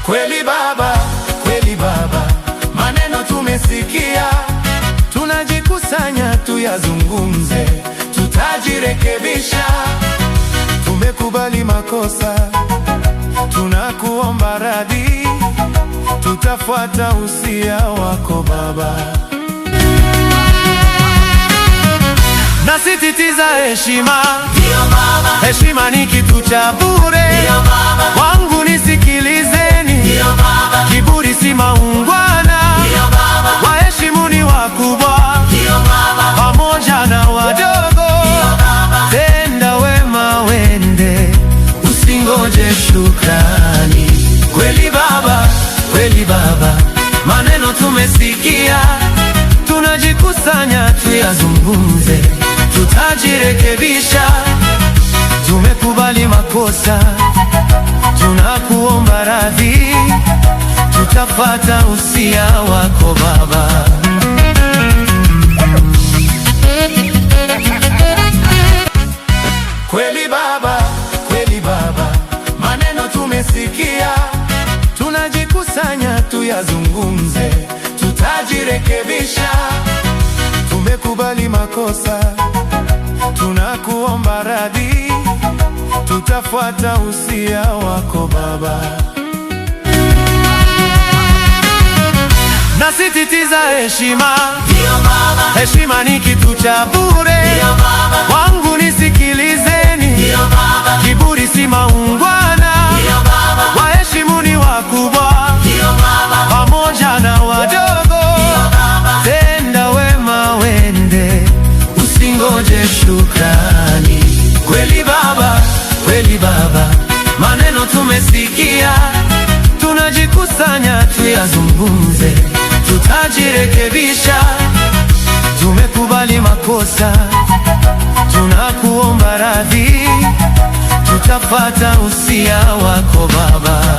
Kweli Baba, kweli Baba, maneno tumesikia, tunajikusanya tuyazungumze, tutajirekebisha. Tumekubali makosa, tunakuomba radhi, tutafuata usia wako Baba. Nasisitiza heshima, heshima ni kitu cha bure. Wangu nisikilizeni, kiburi si maungwana. Waheshimuni wakubwa pamoja na wadogo. Tenda wema wende, usingoje shukrani. Kweli Baba, kweli Baba, maneno tumesikia, tunajikusanya tuyazungumze, tutajirekebisha. Tumekubali makosa, tunakuomba radhi, tutafuata usia wako Baba. Kweli Baba, kweli Baba, maneno tumesikia, tunajikusanya tuyazungumze, tutajirekebisha. Tumekubali makosa, tunakuomba radhi, tutafuata usia wako Baba. Nasisitiza heshima, heshima ni kitu cha bure. Wangu nisikilizeni, kiburi si maungwana. Waheshimuni wakubwa pamoja na wadogo. Tenda wema wende, usingoje shukrani. Kweli Baba, kweli Baba, maneno tumesikia, tunajikusanya tuyazungumze, tutajirekebisha. Tumekubali makosa, tunakuomba radhi, tutafuata usia wako Baba.